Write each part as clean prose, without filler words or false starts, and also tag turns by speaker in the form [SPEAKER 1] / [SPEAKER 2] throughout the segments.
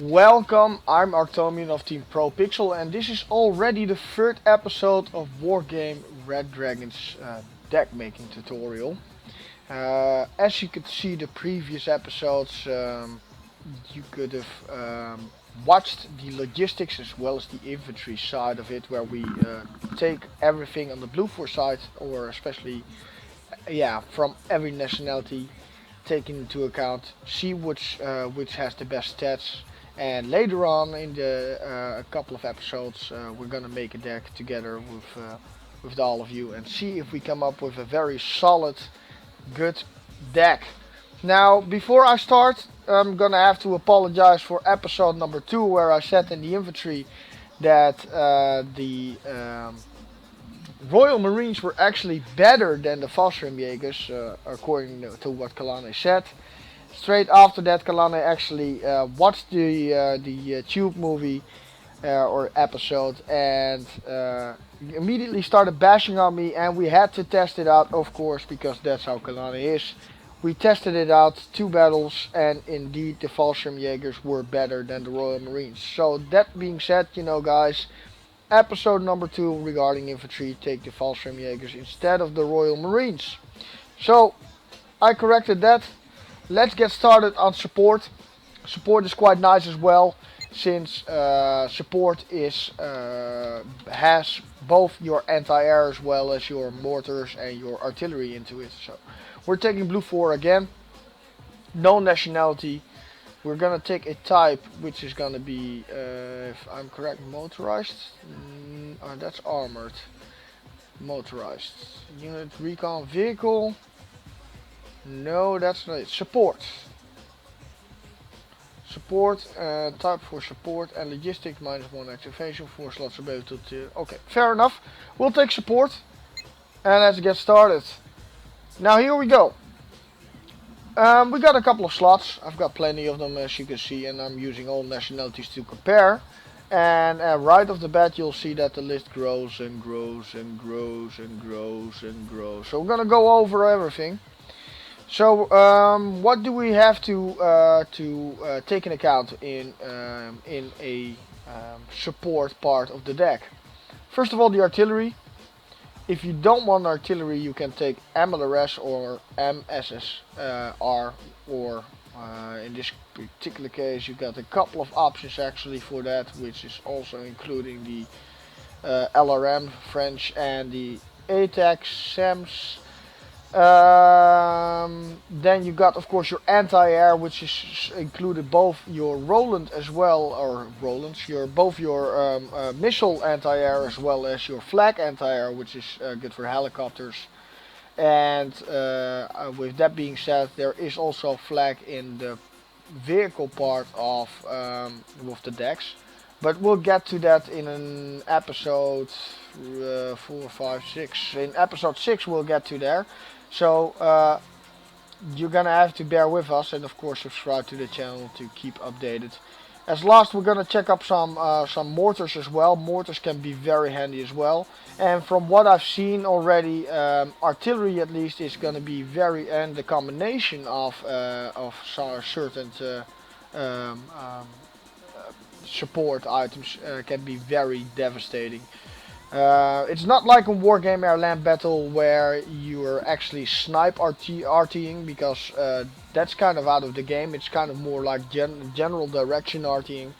[SPEAKER 1] Welcome, I'm Arctomian of Team Pro Pixel, and this is already the third episode of Wargame Red Dragon's deck making tutorial. As you could see the previous episodes, you could have watched the logistics as well as the infantry side of it, where we take everything on the Bluefor side, or especially from every nationality taken into account, see which has the best stats. And later on in the a couple of episodes, we're gonna make a deck together with all of you and see if we come up with a very solid, good deck. Now, before I start, I'm gonna have to apologize for episode number 2, where I said in the infantry that the Royal Marines were actually better than the Fallschirmjägers, according to what Kalane said. Straight after that, Kalane actually watched the Tube movie or episode and immediately started bashing on me, and we had to test it out, of course, because that's how Kalane is. We tested it out, 2 battles, and indeed the Fallschirmjägers were better than the Royal Marines. So that being said, guys, episode number 2 regarding infantry, take the Fallschirmjägers instead of the Royal Marines. So I corrected that. Let's get started on support. Support is quite nice as well, since support has both your anti-air as well as your mortars and your artillery into it. So we're taking Bluefor again. No nationality. We're gonna take a type which is gonna be, if I'm correct, motorized. That's armored. Motorized. Unit recon vehicle. No, that's not it. Support. Support, type for support, and logistics -1 activation, 4 slots available to. Okay, fair enough. We'll take support. And let's get started. Now here we go. We got a couple of slots. I've got plenty of them, as you can see, and I'm using all nationalities to compare. And right off the bat, you'll see that the list grows and grows and grows and grows and grows. So we're gonna go over everything. So what do we have to take into account in a support part of the deck? First of all, the artillery. If you don't want artillery, you can take MLRS or MSSR, or in this particular case, you got a couple of options actually for that, which is also including the LRM French and the ATAC SAMS. Then you got, of course, your anti-air, which is included both your Roland as well, or Rolands, both your missile anti-air as well as your flak anti-air, which is good for helicopters. And with that being said, there is also flak in the vehicle part of with the decks, but we'll get to that in an episode 4, 5, 6. In episode 6 we'll get to there. So you're gonna have to bear with us, and of course subscribe to the channel to keep updated. As last, we're gonna check up some mortars as well. Mortars can be very handy as well. And from what I've seen already, artillery at least is gonna be and the combination of certain support items can be very devastating. It's not like a Wargame Air Land Battle where you're actually snipe RTing, because that's kind of out of the game. It's kind of more like general direction RTing,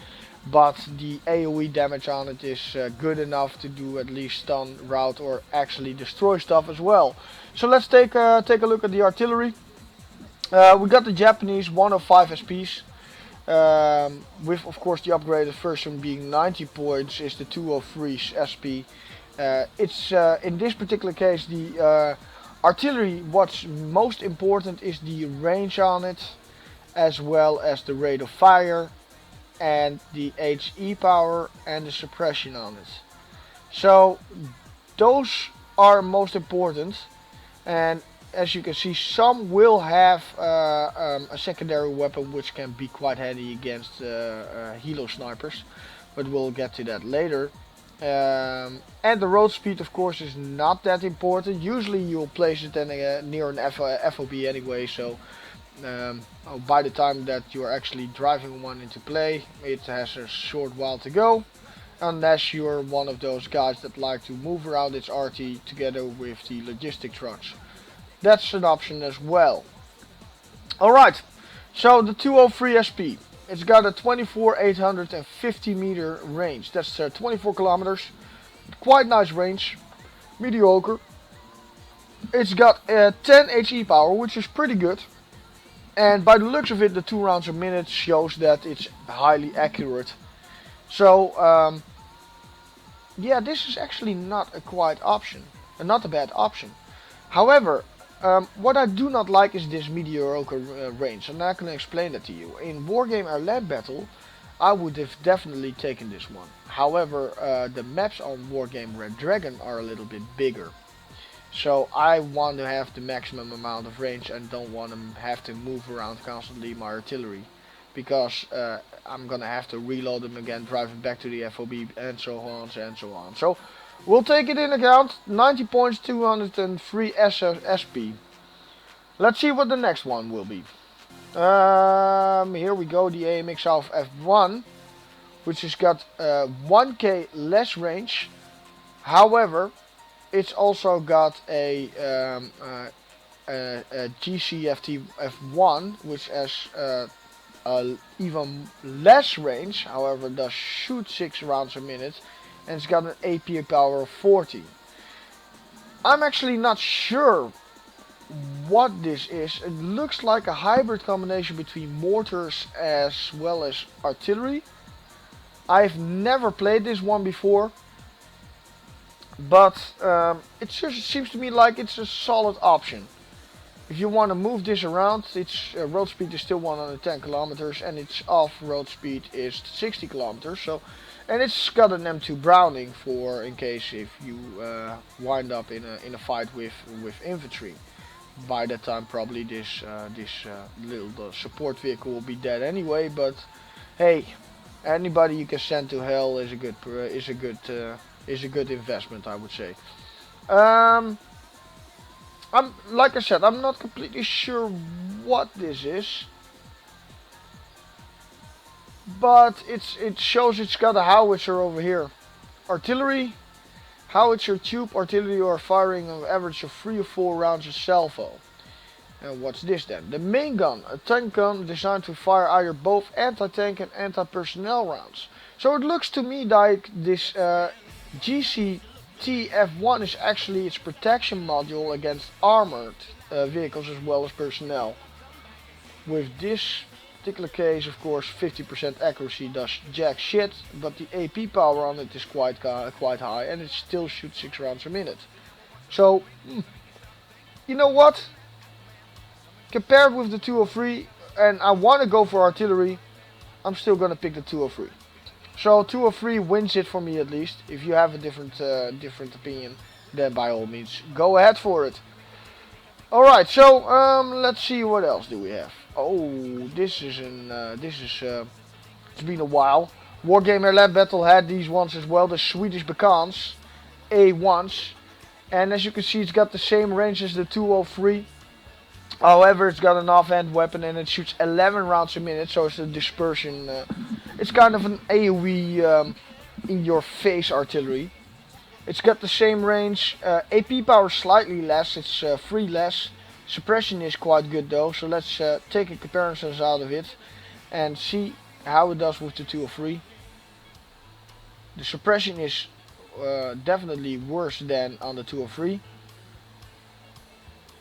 [SPEAKER 1] but the AoE damage on it is good enough to do at least stun, rout, or actually destroy stuff as well. So let's take a look at the artillery. We got the Japanese 105 SPs. With, of course, the upgraded version being 90 points, is the 203 SP. It's in this particular case the artillery. What's most important is the range on it, as well as the rate of fire, and the HE power and the suppression on it. So those are most important, and as you can see, some will have a secondary weapon which can be quite handy against helo snipers, but we'll get to that later. And the road speed, of course, is not that important. Usually you'll place it near an FOB anyway, so by the time that you're actually driving one into play, it has a short while to go. Unless you're one of those guys that like to move around its RT together with the logistic trucks. That's an option as well. Alright, so the 203 SP. It's got a 24,850 meter range. That's 24 kilometers. Quite nice range. Mediocre. It's got 10 HE power, which is pretty good. And by the looks of it, the 2 rounds a minute shows that it's highly accurate. So, yeah, this is actually not a not a bad option. However, what I do not like is this mediocre range. I'm not going to explain that to you. In Wargame or Land Battle, I would have definitely taken this one. However, the maps on Wargame Red Dragon are a little bit bigger. So I want to have the maximum amount of range and don't want to have to move around constantly my artillery. Because I'm going to have to reload them again, driving back to the FOB and so on and so on. So we'll take it in account. 90 points, 203 SP. Let's see what the next one will be. Here we go, the AMX South F1, which has got 1k less range. However, it's also got a GCFT F1, which has even less range. However, does shoot 6 rounds a minute, and it's got an AP power of 40. I'm actually not sure what this is. It looks like a hybrid combination between mortars as well as artillery. I've never played this one before, but it just seems to me like it's a solid option. If you want to move this around, its road speed is still 110 kilometers and its off-road speed is 60 kilometers. So, and it's got an M2 Browning for in case if you wind up in a fight with infantry. By that time, probably this little support vehicle will be dead anyway. But hey, anybody you can send to hell is a good investment, I would say. Like I said, I'm not completely sure what this is, but it shows it's got a howitzer over here. Artillery, howitzer tube, artillery are firing an average of 3 or 4 rounds a salvo. And what's this then? The main gun, a tank gun designed to fire either both anti-tank and anti-personnel rounds. So it looks to me like this GCT F1 is actually its protection module against armored vehicles as well as personnel. With this particular case, of course, 50% accuracy does jack shit, but the AP power on it is quite high, and it still shoots 6 rounds a minute. So, you know what? Compared with the 203, and I want to go for artillery, I'm still gonna pick the 203. So 203 wins it for me at least. If you have a different opinion, then by all means go ahead for it. Alright, so let's see what else do we have. Oh, it's been a while. Wargame Land Battle had these ones as well, the Swedish Bekans A1s. And as you can see, it's got the same range as the 203. However, it's got an offhand weapon and it shoots 11 rounds a minute, so it's a dispersion. It's kind of an AoE in-your-face artillery. It's got the same range. AP power slightly less, it's 3 less. Suppression is quite good though, so let's take a comparison out of it and see how it does with the 203. The suppression is definitely worse than on the 203.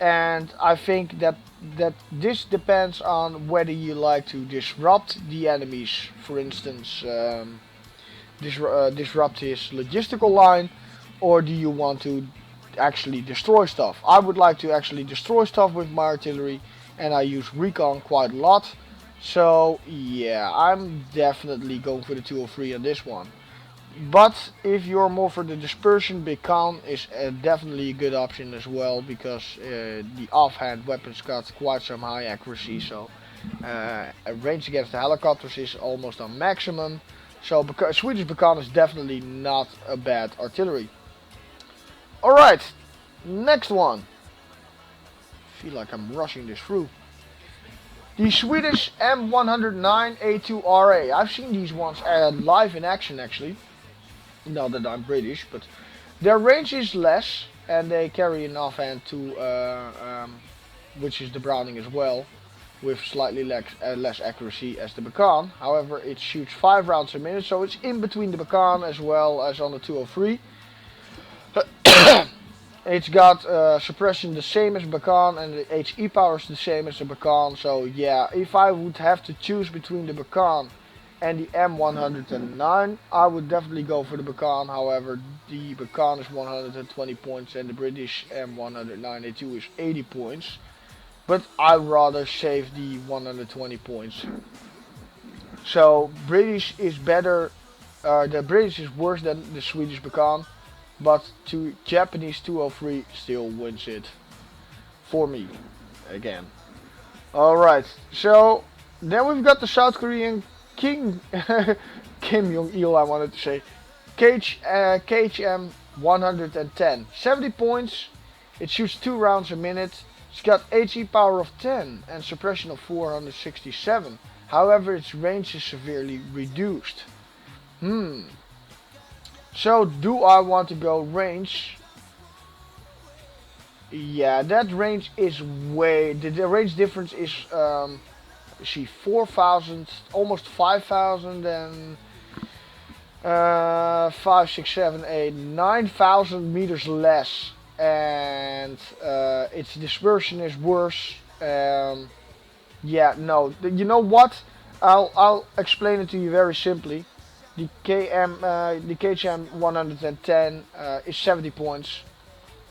[SPEAKER 1] And I think that this depends on whether you like to disrupt the enemies, for instance, disrupt his logistical line, or do you want to actually destroy stuff. I would like to actually destroy stuff with my artillery, and I use recon quite a lot. So yeah, I'm definitely going for the 203 on this one. But if you're more for the dispersion, Bekan is definitely a good option as well, because the offhand weapons got quite some high accuracy, so a range against the helicopters is almost on maximum. So Swedish Bekan is definitely not a bad artillery. Alright, next one. I feel like I'm rushing this through. The Swedish M109A2RA. I've seen these ones live in action actually. Not that I'm British, but their range is less, and they carry an offhand to, which is the Browning as well, with slightly less accuracy as the Bekan. However, it shoots 5 rounds a minute, so it's in between the Bekan as well as on the 203. It's got suppression the same as Bekan, and the HE power is the same as the Bekan. So yeah, if I would have to choose between the Bekan and the M109, I would definitely go for the Bekan. However, the Bekan is 120 points and the British M109A2 is 80 points. But I'd rather save the 120 points. So British is better, the British is worse than the Swedish Bekan, but the Japanese 203 still wins it for me again. Alright, so then we've got the South Korean Kim Jong-il, I wanted to say, KHM 110, 70 points, it shoots 2 rounds a minute, it's got HE power of 10 and suppression of 467, however its range is severely reduced. So do I want to go range? Yeah, that range is way, the range difference is, see, 4,000, almost 5,000, and 5, 6, 7, 8, 9,000 meters less, and its dispersion is worse. Yeah, no, you know what? I'll explain it to you very simply. The KHM 110 is 70 points,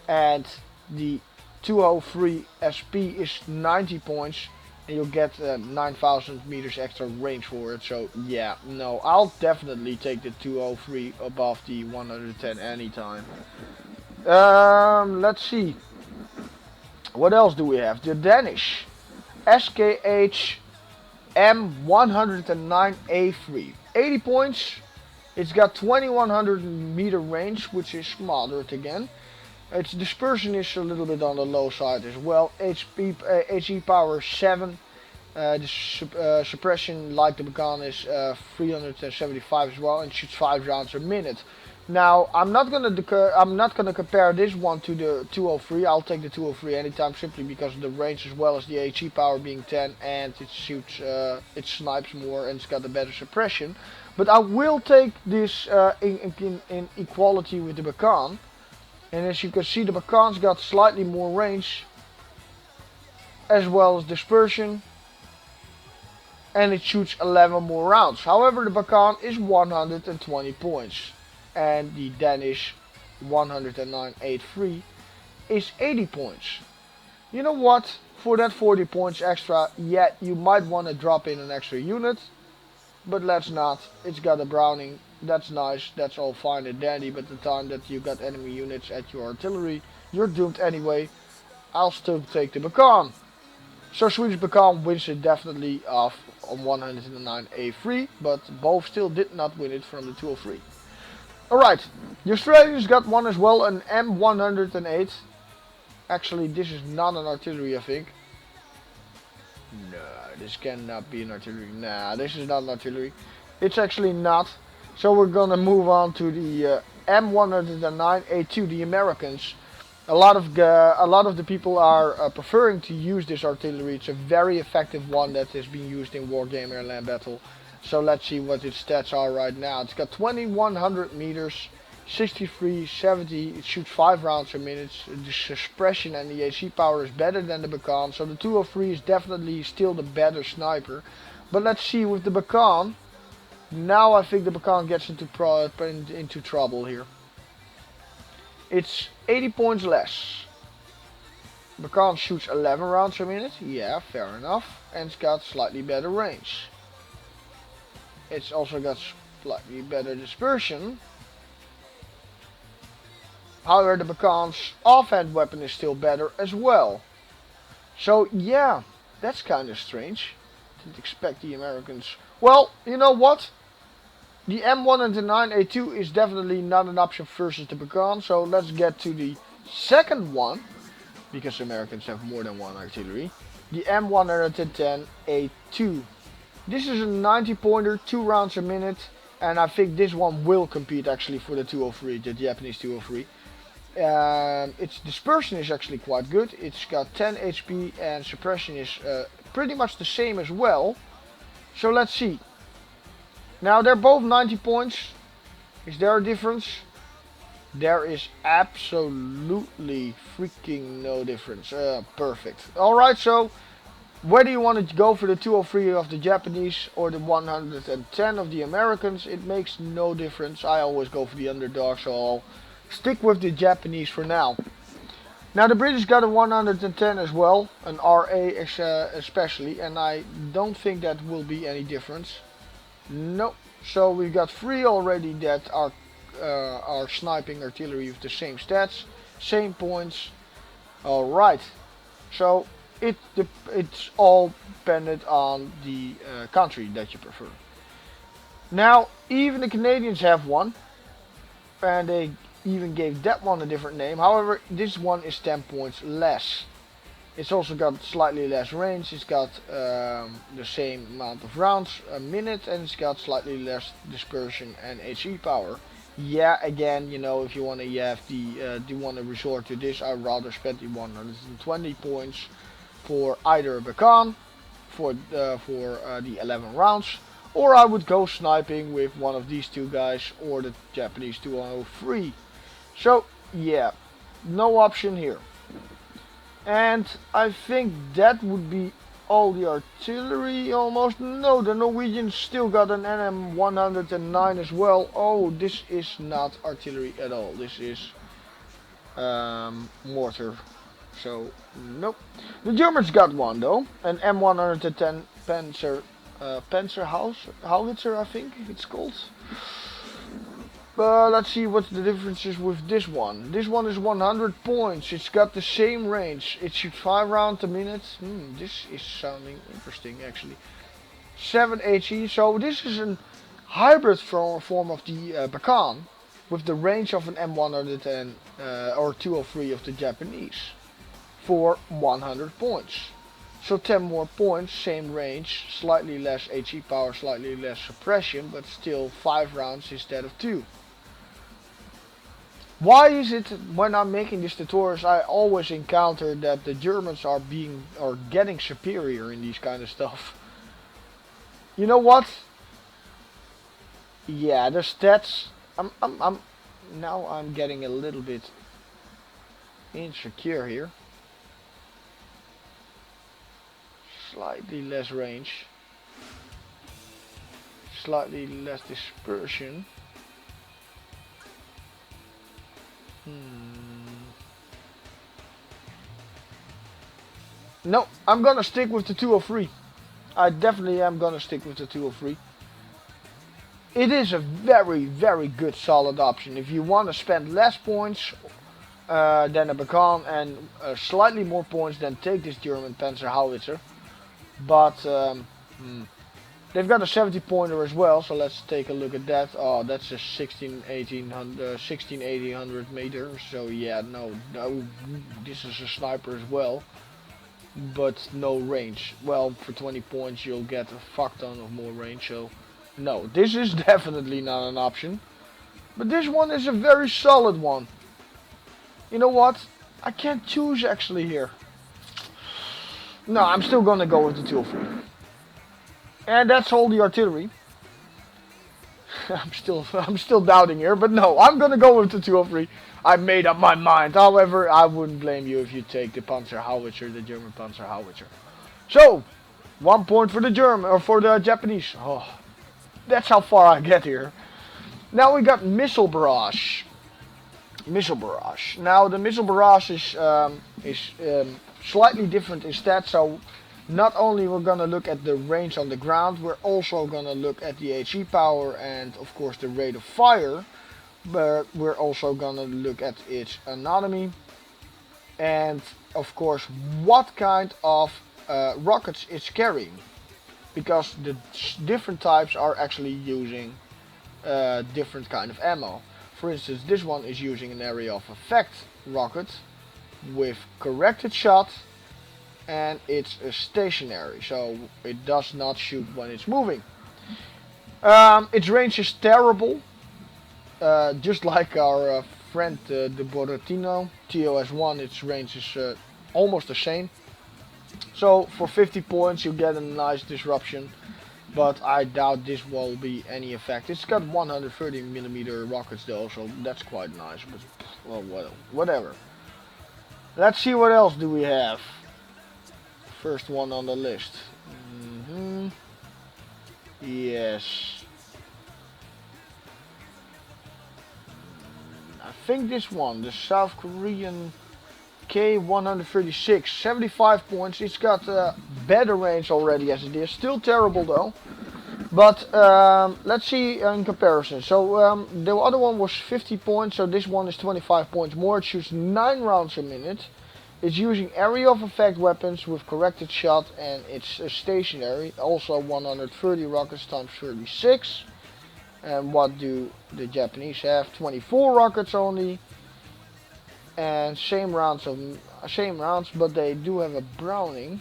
[SPEAKER 1] and the 203 SP is 90 points, and you'll get 9,000 meters extra range for it. So yeah, no, I'll definitely take the 203 above the 110 anytime. Let's see. What else do we have? The Danish SKH M109A3. 80 points. It's got 2100 meter range, which is moderate again. Its dispersion is a little bit on the low side as well. HE power 7. The suppression, like the Bekan, is 375 as well, and shoots 5 rounds a minute. Now, I'm not gonna compare this one to the 203. I'll take the 203 anytime, simply because of the range as well as the HE power being 10, and it shoots, it snipes more, and it's got a better suppression. But I will take this in equality with the Bekan. And as you can see, the Bekan's got slightly more range, as well as dispersion, and it shoots 11 more rounds. However, the Bekan is 120 points. And the Danish 109.83 is 80 points. You know what? For that 40 points extra, yeah, you might want to drop in an extra unit, but let's not. It's got a Browning. That's nice. That's all fine and dandy. But the time that you got enemy units at your artillery, you're doomed anyway. I'll still take the Bekan. So Swedish Bekan wins it definitely off on 109A3, but both still did not win it from the 203. Alright, the Australians got one as well, an M108. Actually, this is not an artillery, I think. No, this cannot be an artillery. Nah, this is not an artillery. It's actually not. So we're gonna move on to the M109A2, the Americans. A lot of the people are preferring to use this artillery. It's a very effective one that is being used in Wargame Air Land Battle. So let's see what its stats are right now. It's got 2100 meters, 63, 70. It shoots 5 rounds a minute. The suppression and the HE power is better than the Bekan. So the 203 is definitely still the better sniper. But let's see with the Bekan. Now I think the Bekan gets into trouble here. It's 80 points less. Bekan shoots 11 rounds a minute. Yeah, fair enough. And it's got slightly better range. It's also got slightly better dispersion. However, the Bakan's offhand weapon is still better as well. So yeah, that's kind of strange. Didn't expect the Americans. Well, you know what? The M109A2 is definitely not an option versus the Bakan. So let's get to the second one, because Americans have more than one artillery. The M110A2. This is a 90 pointer, 2 rounds a minute, and I think this one will compete actually for the 203, the Japanese 203. Its dispersion is actually quite good. It's got 10 HP and suppression is pretty much the same as well. So let's see. Now they're both 90 points. Is there a difference? There is absolutely freaking no difference. Perfect. Alright, so whether you want to go for the 203 of the Japanese or the 110 of the Americans, it makes no difference. I always go for the underdog, so I'll stick with the Japanese for now. Now the British got a 110 as well, an RA especially, and I don't think that will be any difference. No. So we've got 3 already that are sniping artillery with the same stats, same points. Alright. So it's all dependent on the country that you prefer. Now even the Canadians have one, and they even gave that one a different name. However, this one is 10 points less. It's also got slightly less range. It's got the same amount of rounds a minute, and it's got slightly less dispersion and HE power. Yeah, again, you know, if you want to resort to this, I'd rather spend the 120 points for either a Bakan for the 11 rounds, or I would go sniping with one of these two guys or the Japanese 203. So yeah, no option here. And I think that would be all the artillery almost. No, the Norwegians still got an NM109 as well. Oh, this is not artillery at all. This is mortar. So, nope. The Germans got one though. An M110 Panzer I think it's called. Let's see what the difference is with this one. This one is 100 points. It's got the same range. It shoots 5 rounds a minute. This is sounding interesting actually. 7 HE. So this is a hybrid form of the Bakan with the range of an M110 or 203 of the Japanese for 100 points. So 10 more points, same range, slightly less HE power, slightly less suppression, but still 5 rounds instead of 2. Why is it when I'm making these tutorials I always encounter that the Germans are getting superior in these kind of stuff? You know what? Yeah, the stats. Now I'm getting a little bit insecure here. Slightly less range, slightly less dispersion. No, I'm gonna stick with the 203. I definitely am gonna stick with the 203. It is a very, very good solid option. If you want to spend less points than a Bakan and slightly more points, then take this German Panzer howitzer. But they've got a 70 pointer as well, so let's take a look at that. Oh, that's a 1800 meters. So yeah, no, this is a sniper as well, but no range. Well, for 20 points you'll get a fuck ton of more range. So no, this is definitely not an option. But this one is a very solid one. You know what? I can't choose actually here. No, I'm still gonna go with the 203. And that's all the artillery. I'm still doubting here, but no, I'm gonna go with the 203. I made up my mind. However, I wouldn't blame you if you take the Panzer howitzer, the German Panzer howitzer. So, 1 point for the German or for the Japanese. Oh, that's how far I get here. Now we got missile barrage. Missile barrage. Now the missile barrage is slightly different in stats. So not only we're gonna look at the range on the ground, we're also gonna look at the HE power and of course the rate of fire. but we're also gonna look at its anatomy and of course what kind of rockets it's carrying, because the different types are actually using different kind of ammo. For instance, this one is using an area of effect rocket with corrected shot, and it's stationary, so it does not shoot when it's moving. Its range is terrible, just like our friend the Boratino TOS1. Its range is almost the same. So for 50 points you get a nice disruption, but I doubt this will be any effect. It's got 130mm rockets though, so that's quite nice, but well, whatever. Let's see what else do we have. First one on the list. Yes. I think this one, the South Korean K136, 75 points. It's got better range already as it is. Still terrible though. But let's see in comparison. So the other one was 50 points, so this one is 25 points more. It shoots 9 rounds a minute. It's using area of effect weapons with corrected shot, and it's stationary. Also 130 rockets times 36. And what do the Japanese have? 24 rockets only. And same rounds, but they do have a Browning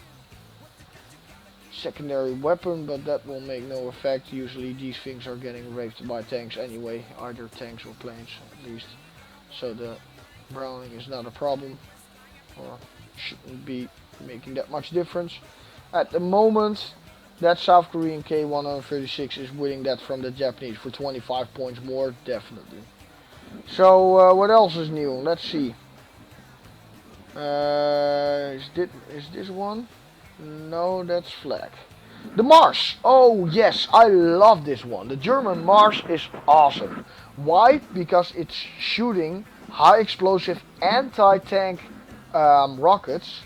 [SPEAKER 1] secondary weapon, but that will make no effect. Usually these things are getting raped by tanks anyway, either tanks or planes at least. So the Browning is not a problem, or shouldn't be making that much difference. At the moment, that South Korean K136 is winning that from the Japanese for 25 points more, definitely. So what else is new? Let's see. Is this one? No, that's Flag. The Mars. Oh yes, I love this one. The German Mars is awesome. Why? Because it's shooting high explosive anti-tank rockets,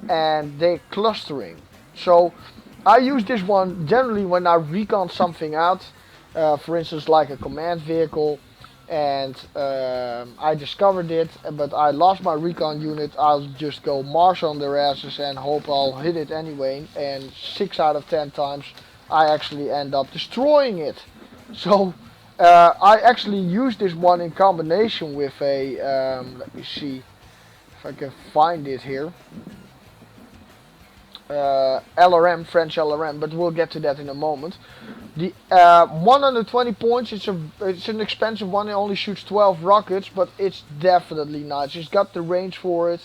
[SPEAKER 1] and they're clustering. So I use this one generally when I recon something out, for instance like a command vehicle, and I discovered it, but I lost my recon unit. I'll just go Mars on their asses and hope I'll hit it anyway, and 6 out of 10 times I actually end up destroying it. So I actually use this one in combination with a, let me see if I can find it here, LRM, French LRM, but we'll get to that in a moment. The 120 points, it's an expensive one. It only shoots 12 rockets, but it's definitely nice. It's got the range for it,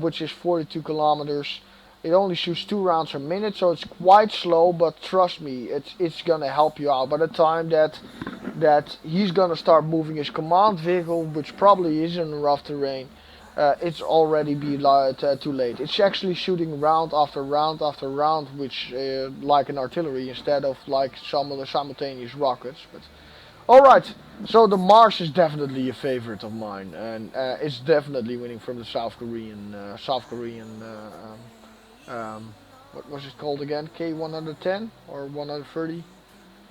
[SPEAKER 1] which is 42 kilometers. It only shoots 2 rounds a minute, so it's quite slow, but trust me, it's gonna help you out. By the time that he's gonna start moving his command vehicle, which probably is in rough terrain, it's already too late. It's actually shooting round after round after round, which like an artillery instead of like some of the simultaneous rockets. But all right, so the Mars is definitely a favorite of mine, and it's definitely winning from the South Korean. What was it called again? K110 or 130?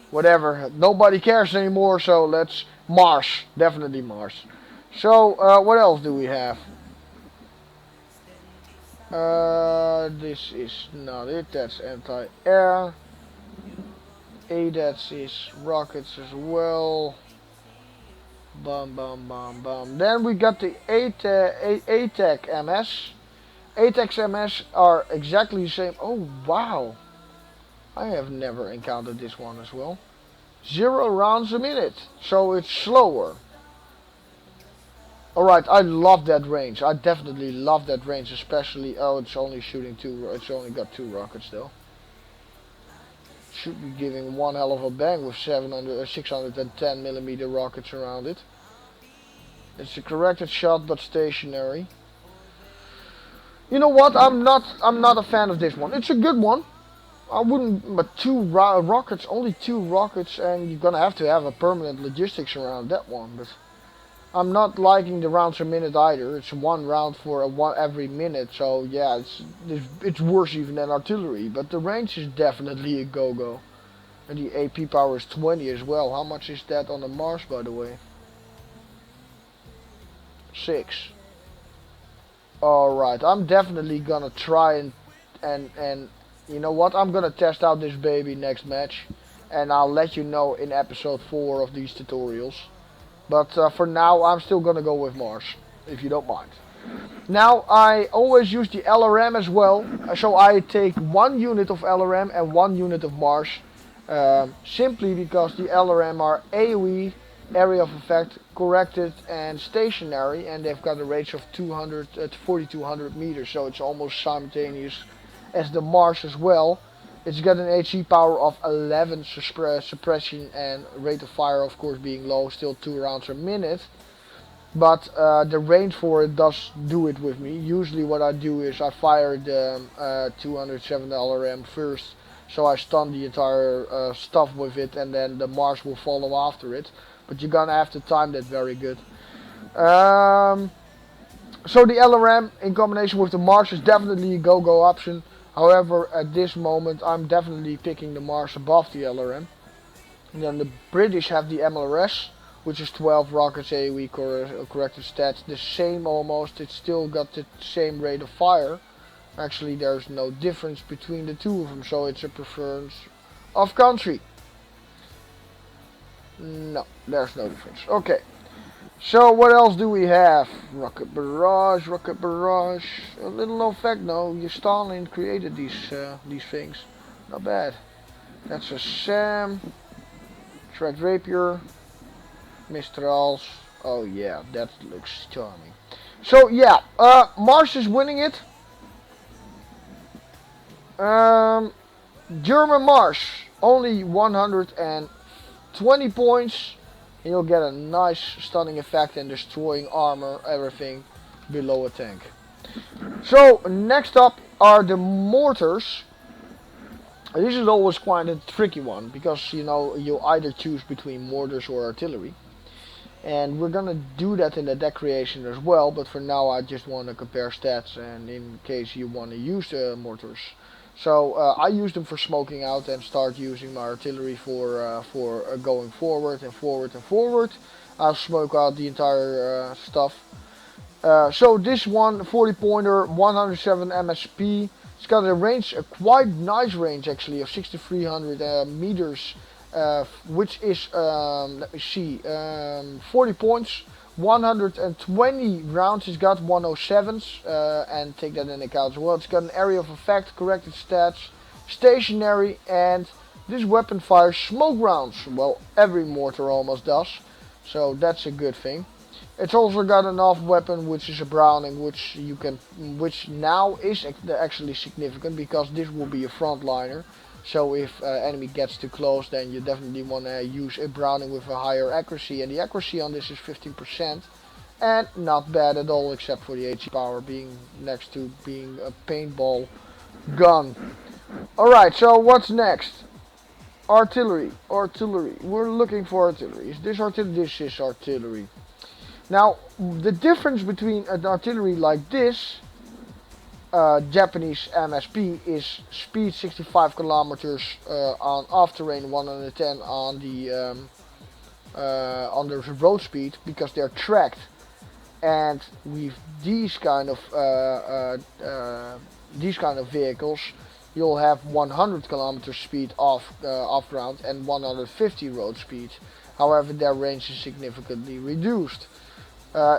[SPEAKER 1] Whatever. Nobody cares anymore. So let's Mars. Definitely Mars. So what else do we have? This is not it. That's anti-air. ADATS is rockets as well. Bum bum bum bum. Then we got the ATAC MS. ATAC MS are exactly the same. Oh wow! I have never encountered this one as well. 0 rounds a minute, so it's slower. Alright, I love that range. I definitely love that range, especially. Oh, it's only shooting 2. It's only got 2 rockets though. Should be giving one hell of a bang with 610 millimeter rockets around it. It's a corrected shot, but stationary. You know what? I'm not a fan of this one. It's a good one. I wouldn't, but 2 rockets, only 2 rockets, and you're gonna have to have a permanent logistics around that one. But I'm not liking the rounds a minute either. It's 1 round for every minute, so yeah, it's worse even than artillery. But the range is definitely a go-go, and the AP power is 20 as well. How much is that on the Mars, by the way? 6. Alright, I'm definitely gonna try and you know what, I'm gonna test out this baby next match, and I'll let you know in episode 4 of these tutorials. But for now I'm still gonna go with Mars, if you don't mind. Now I always use the LRM as well, so I take 1 unit of LRM and 1 unit of Mars, simply because the LRM are AoE, area of effect, corrected and stationary, and they've got a range of 4,200 meters, so it's almost simultaneous as the Mars as well. It's got an HE power of 11 suppression and rate of fire of course being low, still 2 rounds a minute. But the range for it does do it with me. Usually what I do is I fire the 207 LRM first, so I stun the entire stuff with it, and then the Mars will follow after it. But you're gonna have to time that very good. So the LRM in combination with the Mars is definitely a go-go option. However, at this moment I'm definitely picking the Mars above the LRM. And then the British have the MLRS, which is 12 rockets AoE corrected stats, the same almost. It's still got the same rate of fire. Actually there's no difference between the two of them, so it's a preference of country. No, there's no difference. Okay, so what else do we have? Rocket barrage, rocket barrage. A little no fact, no. Stalin created these things. Not bad. That's a Sam. Shred rapier. Mistrals. Oh yeah, that looks charming. So yeah, Mars is winning it. German Mars, only 120 points. And you'll get a nice stunning effect and destroying armor, everything below a tank. So next up are the mortars. This is always quite a tricky one, because you know you either choose between mortars or artillery. And we're gonna do that in the deck creation as well, but for now I just want to compare stats, and in case you want to use the mortars. So I use them for smoking out and start using my artillery for going forward and forward and forward. I'll smoke out the entire stuff. So this one, 40 pointer, 107 MSP. It's got a range, a quite nice range actually, of 6,300 meters. Which is, let me see, 40 points, 120 rounds. It's got 107s, and take that into account as well. It's got an area of effect, corrected stats, stationary, and this weapon fires smoke rounds. Well, every mortar almost does, so that's a good thing. It's also got an off weapon, which is a Browning, which now is actually significant, because this will be a frontliner. So if enemy gets too close, then you definitely want to use a Browning with a higher accuracy, and the accuracy on this is 15%, and not bad at all, except for the HE power being next to being a paintball gun. Alright, so what's next? Artillery, we're looking for artillery. Is this artillery? This is artillery. Now, the difference between an artillery like this, Japanese MSP, is speed 65 kilometers on off terrain, 110 on the road speed, because they're tracked. And with these kind of vehicles, you'll have 100 kilometers speed off ground and 150 road speed. However, their range is significantly reduced.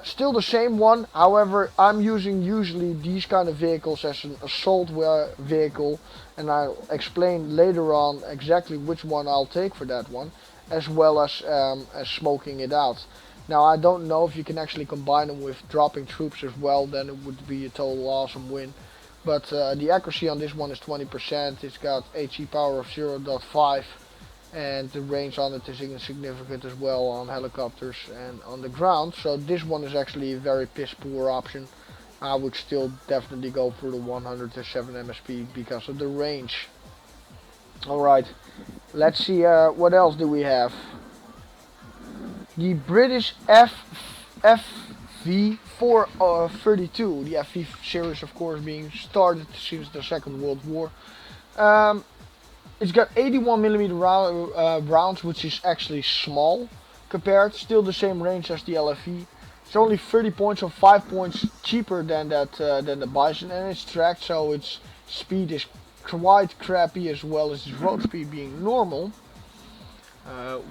[SPEAKER 1] Still the same one, however I'm using usually these kind of vehicles as an assault vehicle, and I'll explain later on exactly which one I'll take for that one, as well as smoking it out. Now I don't know if you can actually combine them with dropping troops as well, then it would be a total awesome win. But the accuracy on this one is 20%, it's got HE power of 0.5. and the range on it is insignificant as well on helicopters and on the ground. So this one is actually a very piss poor option. I would still definitely go for the 107 MSP because of the range. Alright, let's see what else do we have. The British FV432, the FV series of course being started since the Second World War. It's got 81mm rounds, which is actually small compared. Still the same range as the LFV. It's only 30 points or 5 points cheaper than that than the Bison, and it's tracked, so its speed is quite crappy as well as its road speed being normal.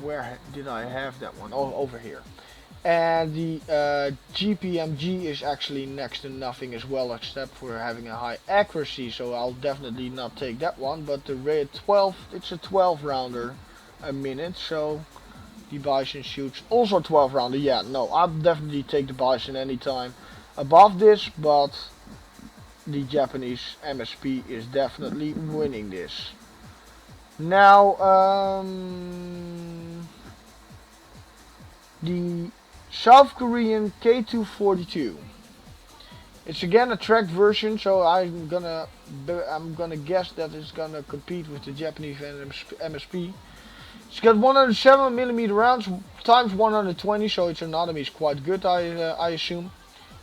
[SPEAKER 1] Where did I have that one? Oh, over here. And the GPMG is actually next to nothing as well, except for having a high accuracy, so I'll definitely not take that one. But the Red 12, it's a 12 rounder a minute, so the Bison shoots also 12 rounder. Yeah, no, I'll definitely take the Bison anytime above this, but the Japanese MSP is definitely winning this. Now, the South Korean K242. It's again a tracked version, so I'm gonna guess that it's gonna compete with the Japanese MSP. It's got 107mm rounds times 120, so its anatomy is quite good, I assume.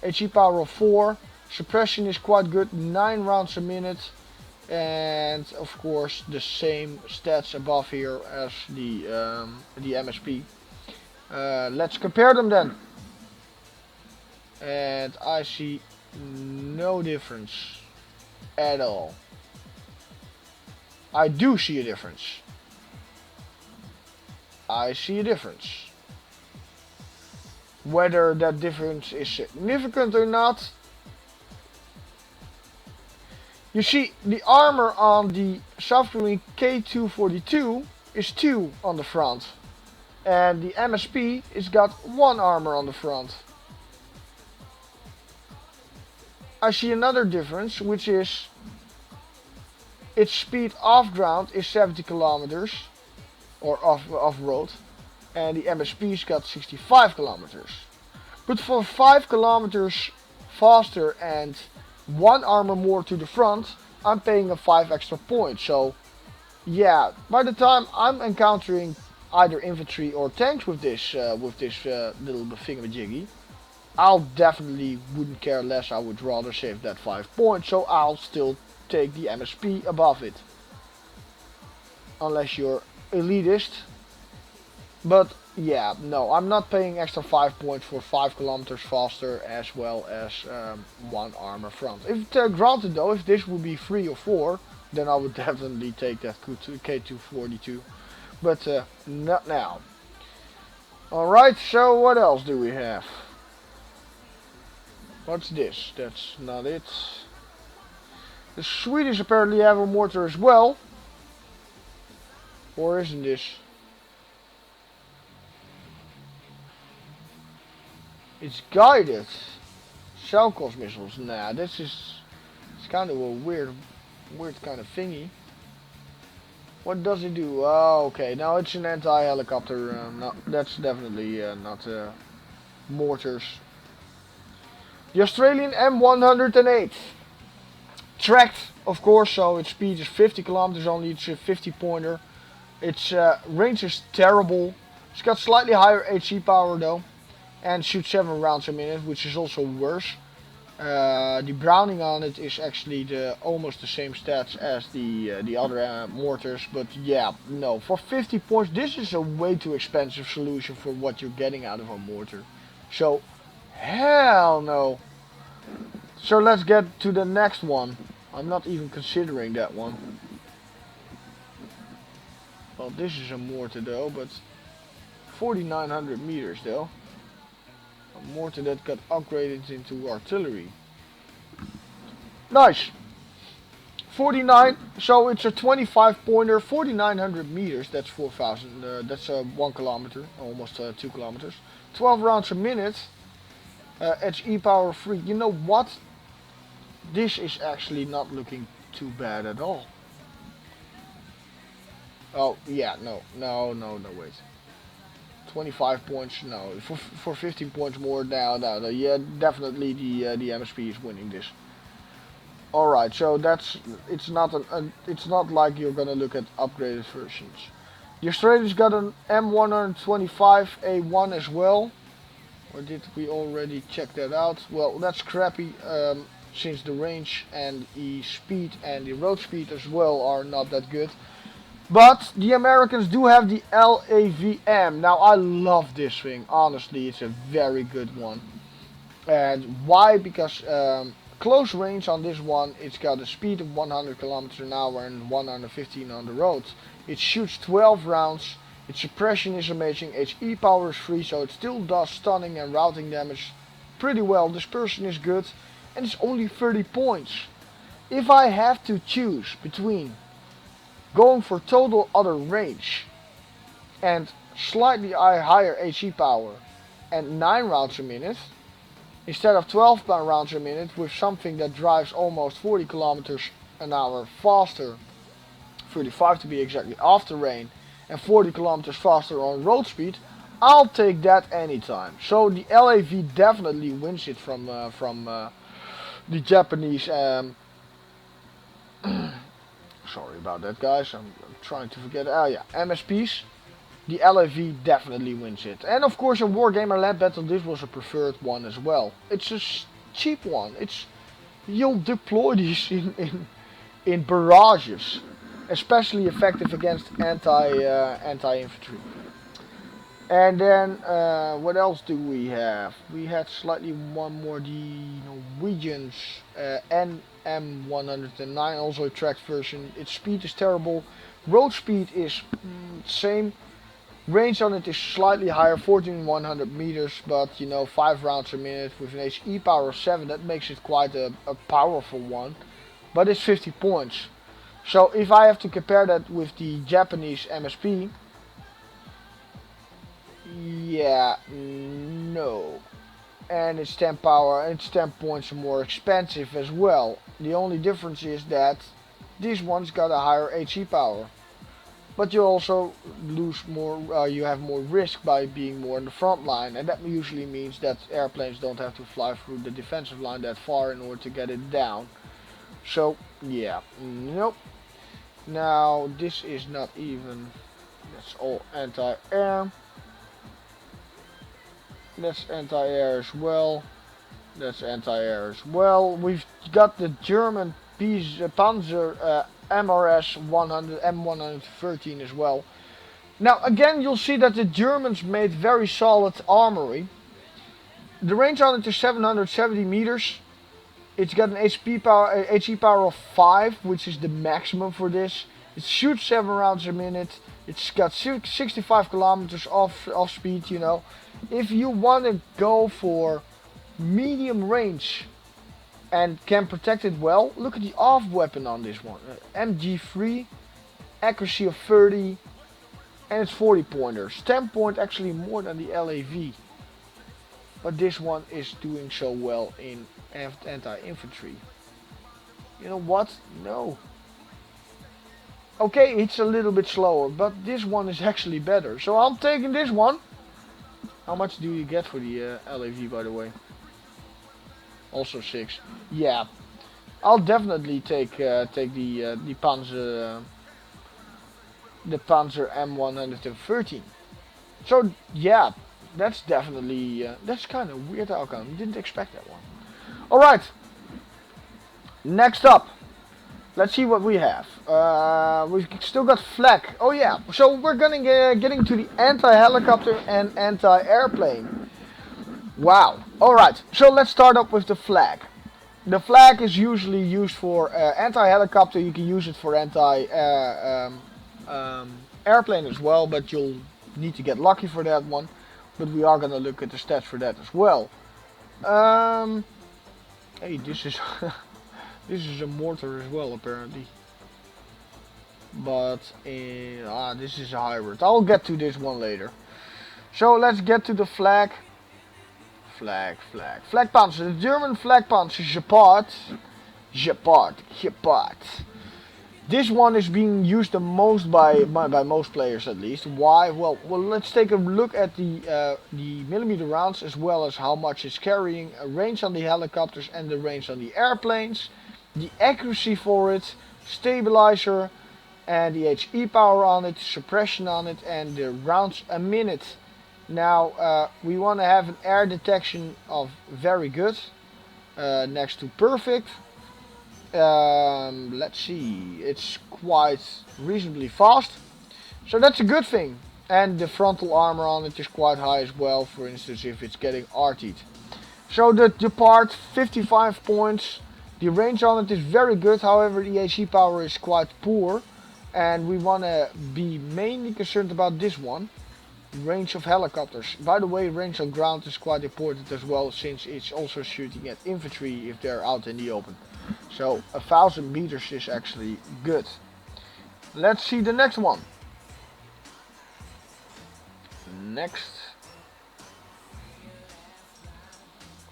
[SPEAKER 1] HE power of 4, suppression is quite good, 9 rounds a minute, and of course the same stats above here as the MSP. Let's compare them then. And I see no difference at all. I do see a difference. I see a difference. Whether that difference is significant or not. You see, the armor on the South Korean K242 is 2 on the front. And the MSP has got 1 armor on the front. I see another difference, which is its speed off ground is 70 kilometers, or off road, and the MSP's got 65 kilometers. But for 5 kilometers faster and 1 armor more to the front, I'm paying a 5 extra points. So yeah, by the time I'm encountering either infantry or tanks with this little thingamajiggy, I'll definitely wouldn't care less. I would rather save that 5 points, so I'll still take the MSP above it. Unless you're elitist. But yeah, no, I'm not paying extra 5 points for 5 kilometers faster as well as 1 armor front. If granted though, if this would be 3 or 4, then I would definitely take that K242. But not now. Alright, so what else do we have? What's this? That's not it. The Swedish apparently have a mortar as well. Or isn't this? It's guided. Cell-cost missiles. Nah, this is... It's kind of a weird kind of thingy. What does it do? Oh, okay. Now it's an anti-helicopter. No, that's definitely not mortars. The Australian M108. Tracked, of course, so its speed is 50 kilometers only. It's a 50 pointer. Its range is terrible. It's got slightly higher HE power though. And shoots 7 rounds a minute, which is also worse. The Browning on it is actually almost the same stats as the other mortars, but yeah, no, for 50 points this is a way too expensive solution for what you're getting out of a mortar. So hell no. So let's get to the next one. I'm not even considering that one. Well, this is a mortar though, but 4,900 meters though. A mortar that got upgraded into artillery. Nice. 49. So it's a 25 pointer, 4,900 meters. That's 4,000. That's 1 kilometer, almost 2 kilometers. 12 rounds a minute. HE power 3. You know what? This is actually not looking too bad at all. Oh yeah, no, wait. 25 points, no. For 15 points more, no. Yeah, definitely the MSP is winning this. All right, so it's not like you're gonna look at upgraded versions. The Australians got an M125A1 as well. Or did we already check that out? Well, that's crappy. Since the range and the speed and the road speed as well are not that good. But the Americans do have the LAVM. Now I love this thing. Honestly, it's a very good one. And why? Because close range on this one, it's got a speed of 100 kilometers an hour and 115 on the road. It shoots 12 rounds. Its suppression is amazing. HE power is free, so it still does stunning and routing damage pretty well. Dispersion is good, and it's only 30 points. If I have to choose between going for total other range and slightly higher HE power and 9 rounds a minute, instead of 12 rounds a minute, with something that drives almost 40 kilometers an hour faster, 35 to be exactly, after rain, and 40 kilometers faster on road speed, I'll take that anytime. So the LAV definitely wins it from the Japanese. Sorry about that, guys. I'm trying to forget. Yeah, MSPs. The LAV definitely wins it. And of course, in Wargamer Lab Battle, this was a preferred one as well. It's a cheap one. You'll deploy these in barrages, especially effective against anti-infantry. And then what else do we have? We had slightly one more, the Norwegians NM109, also a tracked version. Its speed is terrible. Road speed is same. Range on it is slightly higher, 1400 meters, but 5 rounds a minute with an HE power of 7. That makes it quite a powerful one. But it's 50 points. So if I have to compare that with the Japanese MSP, yeah, no. And its 10 power and its 10 points are more expensive as well. The only difference is that this one's got a higher HE power. But you also lose more, you have more risk by being more in the front line, and that usually means that airplanes don't have to fly through the defensive line that far in order to get it down. So yeah, nope. Now this is not even, that's all anti-air. That's anti-air as well. That's anti-air as well. We've got the German Panzer MRS 100 M113 as well. Now again, you'll see that the Germans made very solid armory. The range on it is 770 meters. It's got an HE power of 5, which is the maximum for this. It shoots 7 rounds a minute. It's got 65 kilometers off speed. If you want to go for medium range and can protect it well, look at the off weapon on this one. MG3, accuracy of 30, and it's 40 pointers. 10 point actually more than the LAV. But this one is doing so well in anti-infantry. You know what? No. Okay, it's a little bit slower, but this one is actually better. So I'm taking this one. How much do you get for the LAV, by the way? Also 6. Yeah, I'll definitely take the Panzer M113. So yeah, that's definitely that's kind of weird outcome. Didn't expect that one. All right. Next up, let's see what we have. We've still got flak. Oh yeah. So we're getting to the anti-helicopter and anti-airplane. Wow. Alright, so let's start up with the flag. The flag is usually used for anti-helicopter. You can use it for anti-airplane as well, but you'll need to get lucky for that one. But we are going to look at the stats for that as well. Hey, this is this is a mortar as well, apparently. But this is a hybrid. I'll get to this one later. So let's get to the flag. Flag Panzer. The German flag Panzer Gepard. This one is being used the most by most players, at least. Why? Well, let's take a look at the millimeter rounds, as well as how much it's carrying, a range on the helicopters and the range on the airplanes, the accuracy for it, stabilizer, and the HE power on it, suppression on it, and the rounds a minute. Now we want to have an air detection of very good, next to perfect. Let's see, it's quite reasonably fast, so that's a good thing. And the frontal armor on it is quite high as well, for instance if it's getting artied. So the part 55 points. The range on it is very good, however the AC power is quite poor. And we want to be mainly concerned about this one. Range of helicopters. By the way, range on ground is quite important as well, since it's also shooting at infantry if they're out in the open. So 1000 meters is actually good. Let's see the next one. Next.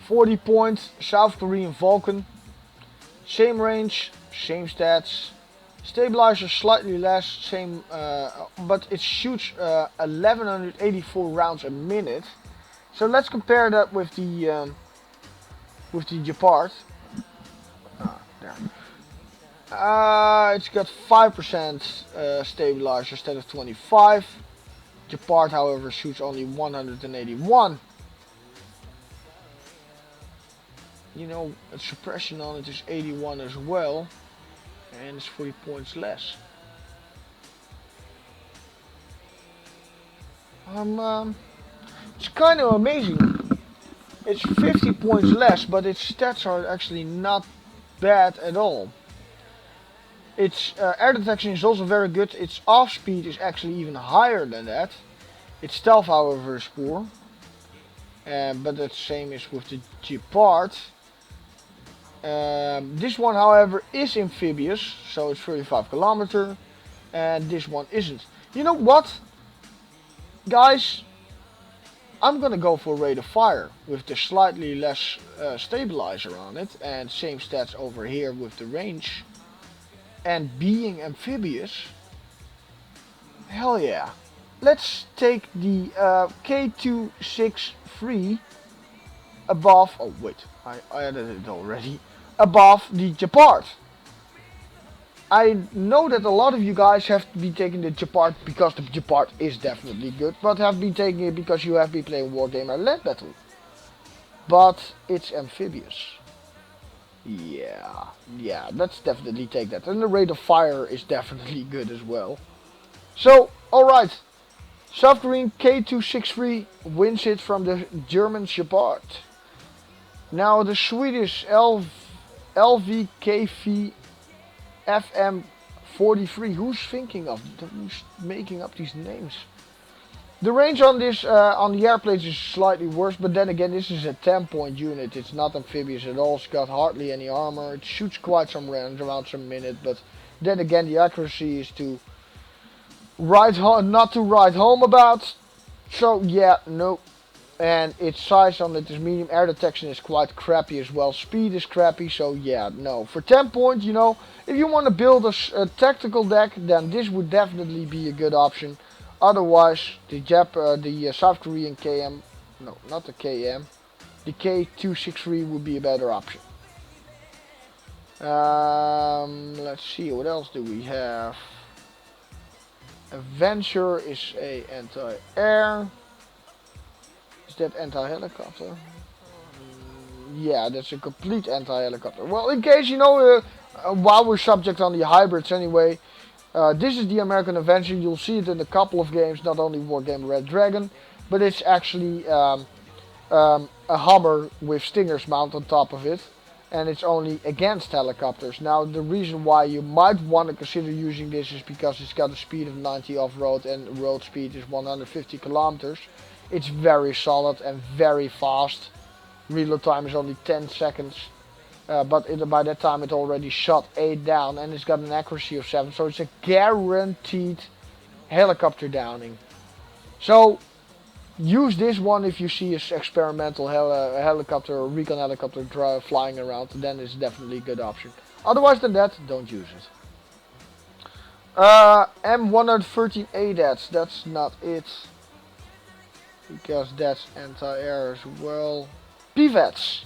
[SPEAKER 1] 40 points, South Korean Vulcan. Same range, same stats. Stabilizer slightly less, same, but it shoots 1184 rounds a minute. So let's compare that with the Gepard. There. It's got 5% stabilizer instead of 25. Gepard, however, shoots only 181. You know, suppression on it is 81 as well. And it's 40 points less. It's kind of amazing. It's 50 points less, but its stats are actually not bad at all. Its air detection is also very good. Its off speed is actually even higher than that. Its stealth, however, is poor. But the same is with the Gepard. This one, however, is amphibious, so it's 35 kilometer, and this one isn't. You know what, guys? I'm gonna go for rate of fire with the slightly less stabilizer on it, and same stats over here with the range. And being amphibious, hell yeah! Let's take the K263 above. Oh wait, I added it already. Above the Gepard. I know that a lot of you guys have been taking the Gepard because the Gepard is definitely good, but have been taking it because you have been playing Wargame or Land Battle. But it's amphibious. Yeah, let's definitely take that. And the rate of fire is definitely good as well. So, alright. South Korean K263 wins it from the German Gepard. Now the Swedish LVKV FM43. Who's making up these names? The range on this on the airplanes is slightly worse, but then again, this is a 10-point unit. It's not amphibious at all. It's got hardly any armor. It shoots quite some rounds, around some minute, but then again, the accuracy is not to write home about. So yeah, no. And its size on it is medium. Air detection is quite crappy as well. Speed is crappy, so yeah, no. For 10 points, you know, if you want to build a tactical deck, then this would definitely be a good option. Otherwise, the South Korean KM, no, not the KM, the K263 would be a better option. Let's see, what else do we have? Adventure is a anti-air. Is that anti-helicopter? Yeah, that's a complete anti-helicopter. Well, in case you know, while we're subject on the hybrids anyway, this is the American Adventure. You'll see it in a couple of games, not only Wargame Red Dragon, but it's actually a Hummer with stingers mounted on top of it, and it's only against helicopters. Now, the reason why you might want to consider using this is because it's got a speed of 90 off-road and road speed is 150 kilometers. It's very solid and very fast. Reload time is only 10 seconds. But by that time it already shot 8 down and it's got an accuracy of 7. So it's a guaranteed helicopter downing. So use this one if you see an experimental helicopter or recon helicopter flying around. Then it's definitely a good option. Otherwise than that, don't use it. M113 that's not it. Because that's anti-air as well. PVETs.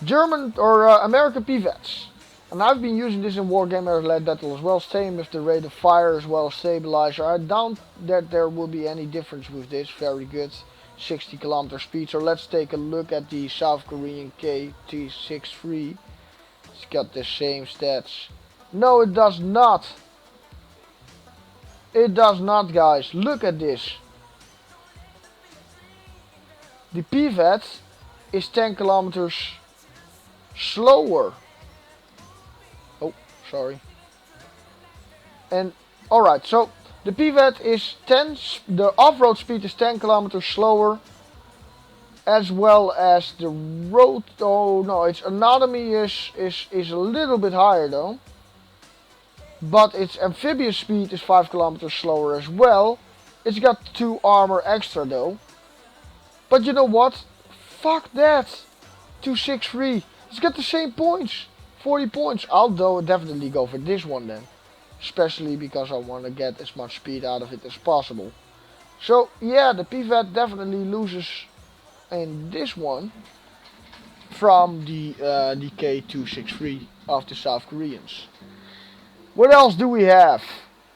[SPEAKER 1] German or American PVETs. And I've been using this in Wargame or Land Battle as well. Same with the rate of fire as well as stabilizer. I doubt that there will be any difference with this. Very good. 60 kilometer speed. So let's take a look at the South Korean KT63. It's got the same stats. No, it does not. It does not, guys. Look at this. The PVET is 10 kilometers slower. Oh, sorry. And alright, so the PVET is 10, the off-road speed is 10 kilometers slower, as well as the road, oh no, its anatomy is a little bit higher though. But its amphibious speed is 5 kilometers slower as well. It's got 2 armor extra though. But you know what? Fuck that. 263. It's got the same points. 40 points. I'll definitely go for this one then. Especially because I want to get as much speed out of it as possible. So yeah, the PVET definitely loses in this one from the K263 of the South Koreans. What else do we have?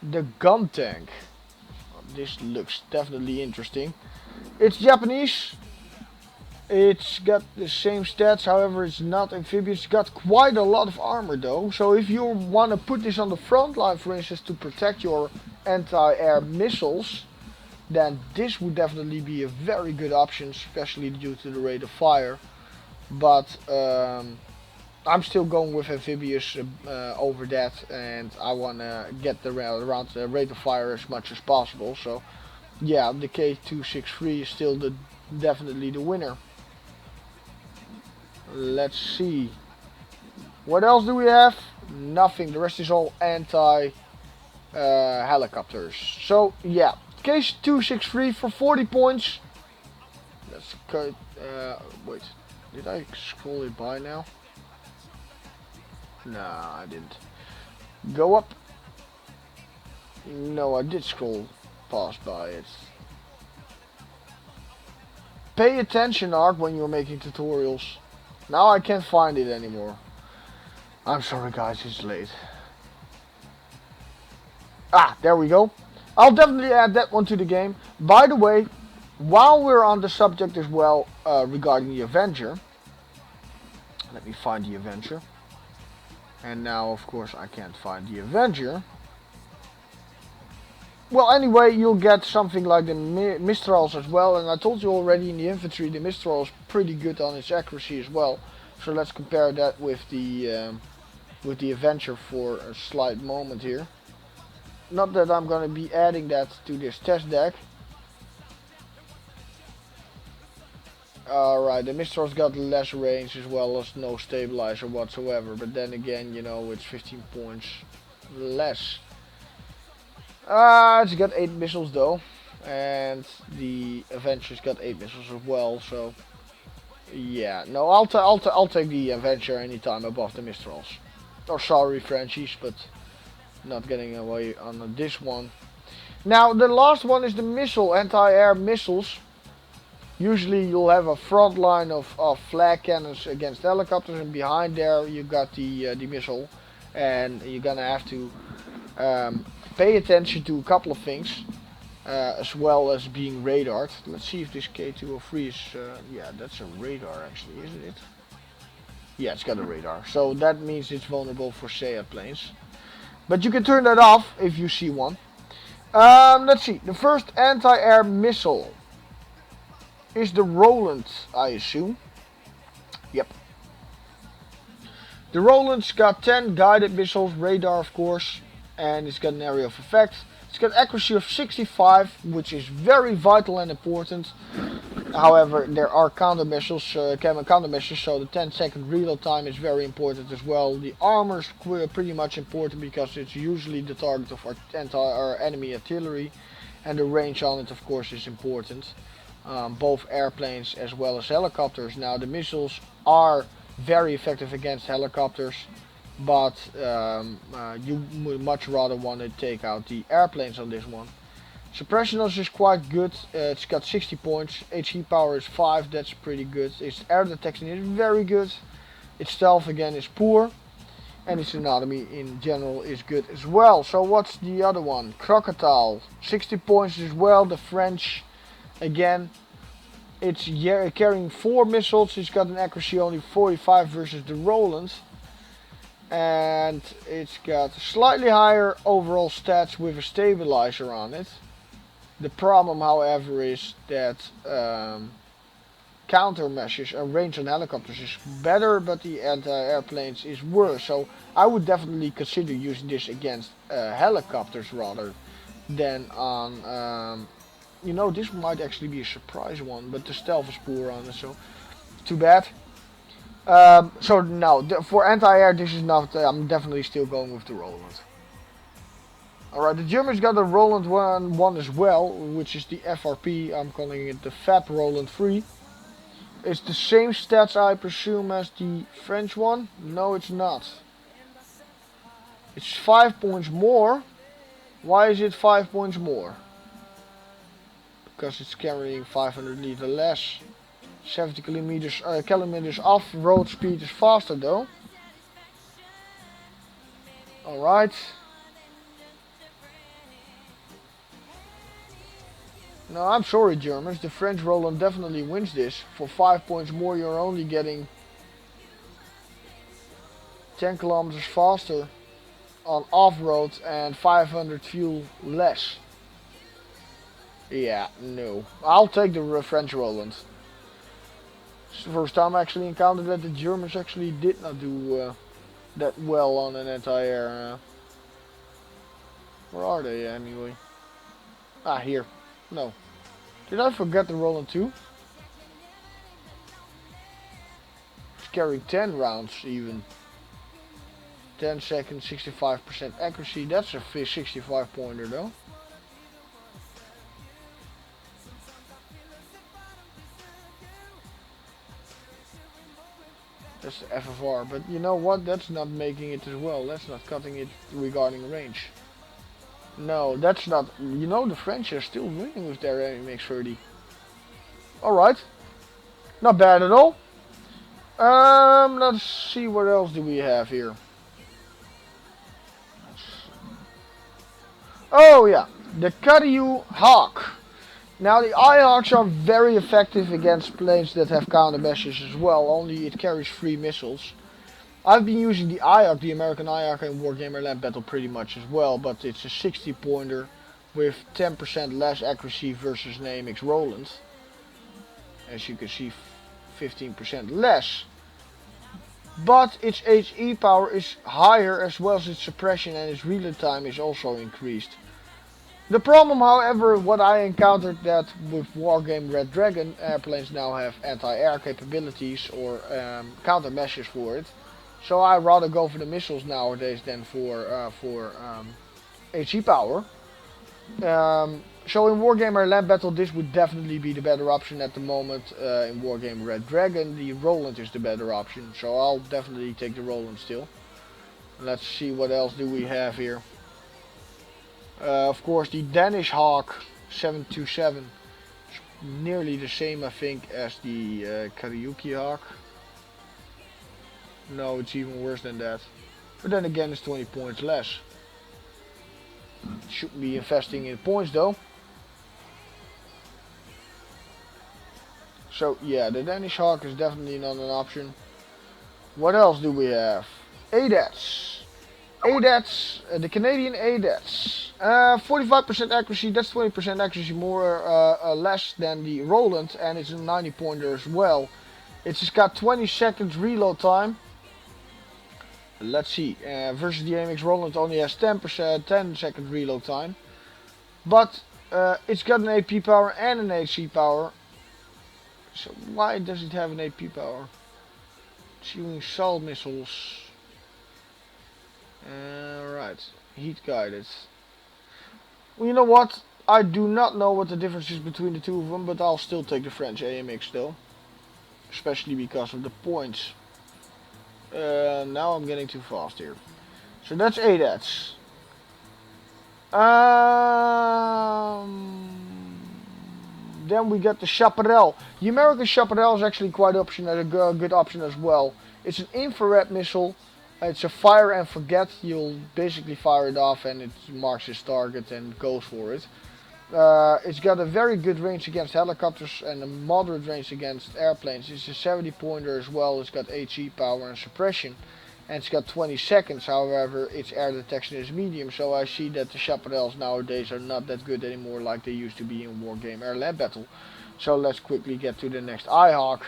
[SPEAKER 1] The gun tank. This looks definitely interesting. It's Japanese. It's got the same stats, however it's not amphibious. It's got quite a lot of armor though. So if you want to put this on the front line, for instance, to protect your anti-air missiles, then this would definitely be a very good option, especially due to the rate of fire. But I'm still going with amphibious over that, and I want to get around the rate of fire as much as possible. So yeah, the K263 is still definitely the winner. Let's see. What else do we have? Nothing. The rest is all anti helicopters. So yeah, K263 for 40 points. Let's cut. Wait, did I scroll it by now? Nah, I didn't. Go up. No, I did scroll past by it. Pay attention, Ark, when you're making tutorials. Now I can't find it anymore. I'm sorry guys, it's late. Ah, there we go. I'll definitely add that one to the game. By the way, while we're on the subject as well regarding the Avenger. Let me find the Avenger. And now of course I can't find the Avenger. Well, anyway, you'll get something like the Mistrals as well, and I told you already in the infantry the Mistral is pretty good on its accuracy as well. So let's compare that with the Avenger for a slight moment here. Not that I'm going to be adding that to this test deck. Alright, the Mistral's got less range as well as no stabilizer whatsoever, but then again, you know, it's 15 points less. It's got 8 missiles though, and the Avenger's got 8 missiles as well, so yeah, no, I'll take the Avenger anytime above the Mistrals. Oh, sorry Frenchies, but not getting away on this one. Now the last one is the missile, anti-air missiles. Usually you'll have a front line of flag cannons against helicopters, and behind there you got the missile, and you're gonna have to pay attention to a couple of things, as well as being radared. Let's see if this K203 is, yeah, that's a radar actually, isn't it? Yeah, it's got a radar, so that means it's vulnerable for SEAD planes. But you can turn that off if you see one. Let's see, the first anti-air missile is the Roland, I assume. Yep. The Roland's got 10 guided missiles, radar of course, and it's got an area of effect. It's got accuracy of 65, which is very vital and important. However, there are countermeasures, so the 10-second reload time is very important as well. The armor is pretty much important because it's usually the target of our enemy artillery, and the range on it of course is important. Both airplanes as well as helicopters. Now the missiles are very effective against helicopters, but you would much rather want to take out the airplanes on this one. Suppression is quite good. It's got 60 points. HE power is 5, that's pretty good. Its air detection is very good. Its stealth again is poor, and its anatomy in general is good as well. So what's the other one? Crocodile, 60 points as well. The French, again, it's carrying 4 missiles. It's got an accuracy only 45 versus the Roland, and it's got slightly higher overall stats with a stabilizer on it. The problem, however, is that countermeasures and range on helicopters is better, but the anti-airplanes is worse. So I would definitely consider using this against helicopters rather than on. You know, this might actually be a surprise one, but the stealth is poor on it, so too bad. So no, for anti-air this is not. I'm definitely still going with the Roland. Alright, the Germans got a Roland one as well, which is the FRP. I'm calling it the Fat Roland 3. It's the same stats, I presume, as the French one. No, it's not. It's 5 points more. Why is it 5 points more? Because it's carrying 500 liter less. 70 kilometers off-road speed is faster though. Alright. No, I'm sorry Germans, the French Roland definitely wins this. For 5 points more you're only getting 10 kilometers faster on off-road and 500 fuel less. Yeah, no. I'll take the French Roland. It's the first time I actually encountered that the Germans actually did not do that well on an anti-air. Where are they anyway? Ah, here. No. Did I forget the Roland 2? It's carrying 10 rounds even. 10 seconds, 65% accuracy. That's a 65 pointer though. That's the FFR, but you know what? That's not making it as well. That's not cutting it regarding range. No, that's not. You know, the French are still winning with their MX-30. Alright. Not bad at all. Let's see what else do we have here. Oh yeah, the Karyu Hawk. Now the IHawks are very effective against planes that have countermeasures as well, only it carries 3 missiles. I've been using the IHawk, the American IHawk in Wargame Land Battle pretty much as well, but it's a 60 pointer with 10% less accuracy versus an AMX Roland. As you can see, 15% less. But its HE power is higher as well as its suppression, and its reload time is also increased. The problem, however, what I encountered that with Wargame Red Dragon, airplanes now have anti-air capabilities or countermeasures for it. So I rather go for the missiles nowadays than for HE power. So in Wargame Land Battle this would definitely be the better option at the moment. In Wargame Red Dragon the Roland is the better option. So I'll definitely take the Roland still. Let's see what else do we have here. Of course the Danish Hawk 727 is nearly the same I think as the Karajuki Hawk. No, it's even worse than that. But then again it's 20 points less. Should be investing in points though. So yeah, the Danish Hawk is definitely not an option. What else do we have? ADATs. ADATs, the Canadian ADATs. 45% accuracy, that's 20% accuracy more less than the Roland, and it's a 90 pointer as well. It's just got 20 seconds reload time. Let's see, versus the AMX Roland only has 10 second reload time. But it's got an AP power and an HC power. So why does it have an AP power? It's using assault missiles. Right, heat guided. Well, you know what? I do not know what the difference is between the two of them, but I'll still take the French AMX though. Especially because of the points. Now I'm getting too fast here. So that's ADATs. Then we get the Chaparral. The American Chaparral is actually quite a good option as well. It's an infrared missile. It's a fire and forget. You'll basically fire it off and it marks its target and goes for it. It's got a very good range against helicopters and a moderate range against airplanes. It's a 70 pointer as well. It's got HE power and suppression. And it's got 20 seconds. However, its air detection is medium. So I see that the Chaparrals nowadays are not that good anymore like they used to be in Wargame Air Land Battle. So let's quickly get to the next Ihawk.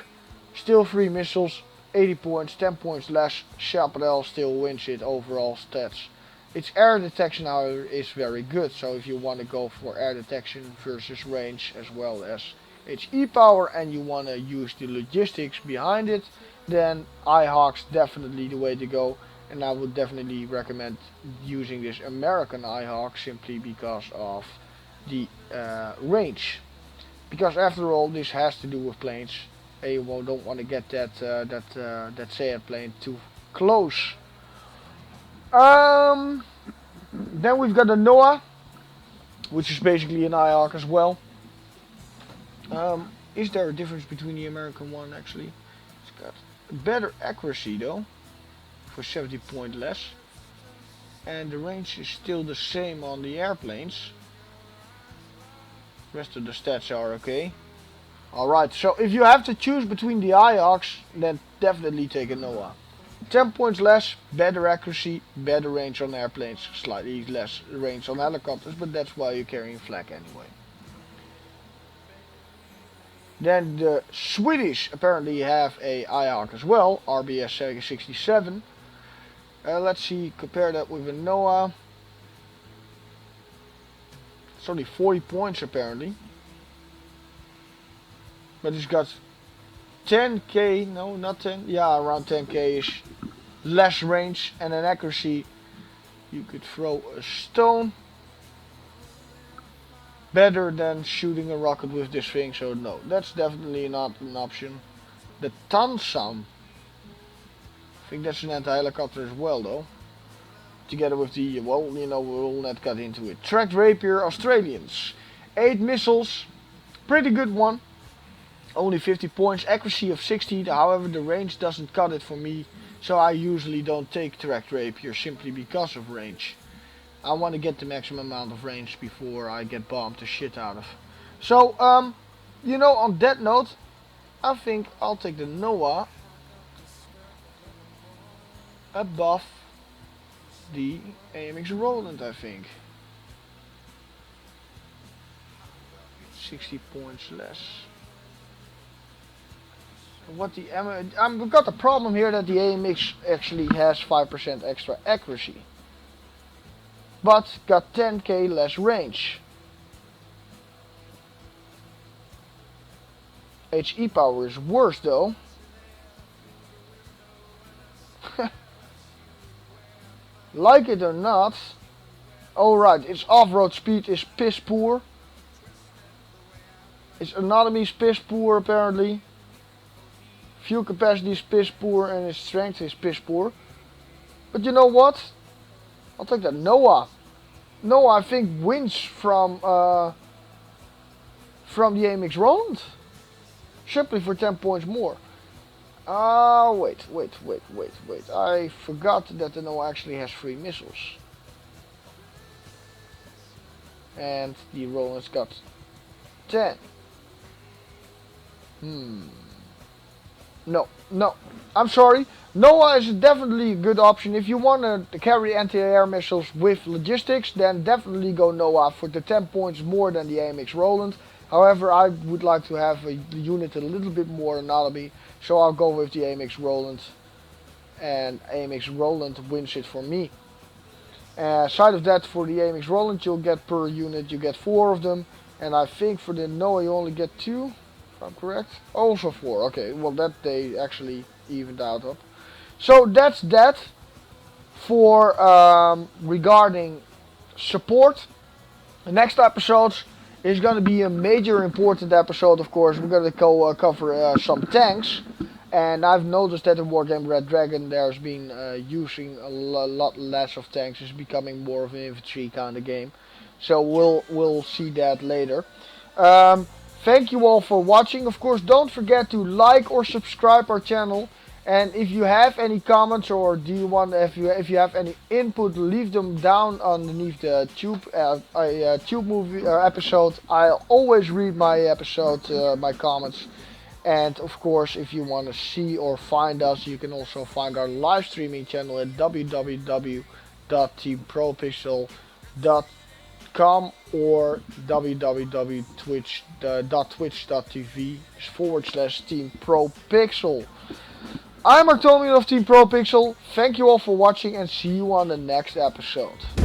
[SPEAKER 1] Still 3 missiles, 80 points, 10 points less. Chaparral still wins it overall stats. Its air detection, however, is very good. So if you want to go for air detection versus range as well as its E-power and you want to use the logistics behind it, then Ihawk's definitely the way to go. And I would definitely recommend using this American Ihawk simply because of the range. Because after all, this has to do with planes. And you don't want to get that Seat plane too close. Then we've got the Noah, which is basically an Ihawk as well. Is there a difference between the American one actually? It's got better accuracy though, for 70 points less. And the range is still the same on the airplanes. Rest of the stats are okay. Alright, so if you have to choose between the Ihawks, then definitely take a Noah. 10 points less, better accuracy, better range on airplanes, slightly less range on helicopters, but that's why you're carrying flak anyway. Then the Swedish apparently have a Ihawk as well, RBS 67. Let's see, compare that with a Noah. It's only 40 points apparently. But it's got 10k, no not 10, yeah around 10k-ish less range and an accuracy. You could throw a stone. Better than shooting a rocket with this thing, so no, that's definitely not an option. The Tansam. I think that's an anti-helicopter as well though. Together with the, well, you know, we'll not cut into it. Tracked Rapier Australians. 8 missiles. Pretty good one. Only 50 points. Accuracy of 60. However, the range doesn't cut it for me. So I usually don't take Tracked Rapier simply because of range. I want to get the maximum amount of range before I get bombed the shit out of. So, you know, on that note, I think I'll take the Noah above the AMX Roland, I think. 60 points less. What the I've got the problem here that the AMX actually has 5% extra accuracy, but got 10k less range. HE power is worse though. Like it or not. Alright, its off-road speed is piss poor. Its anatomy is piss poor apparently. Fuel capacity is piss poor and its strength is piss poor. But you know what? I'll take that Noah. Noah I think wins from the AMX Roland. Simply for 10 points more. Wait. I forgot that the Noah actually has 3 missiles. And the Roland's got 10. No. I'm sorry. Noah is definitely a good option. If you want to carry anti-air missiles with logistics, then definitely go Noah for the 10 points more than the AMX Roland. However, I would like to have a unit a little bit more anatomy, so I'll go with the AMX Roland. And AMX Roland wins it for me. Aside of that, for the AMX Roland, you'll get per unit, you get 4 of them. And I think for the Noah, you only get 2. If I'm correct. Also 4. Okay, well that they actually evened out up. So that's that for regarding support. The next episode is going to be a major important episode, of course. We're going to cover some tanks. And I've noticed that in Wargame Red Dragon there's been using a lot less of tanks. It's becoming more of an infantry kind of game. So we'll see that later. Thank you all for watching. Of course, don't forget to like or subscribe our channel. And if you have any comments or do you want, if you have any input, leave them down underneath the tube movie episode. I'll always read my my comments. And of course, if you want to see or find us, you can also find our live streaming channel at www.teampropixel.com. youtube.com or www.twitch.tv/TeamProPixel. I'm Arctomian of Team Pro Pixel. Thank you all for watching and see you on the next episode.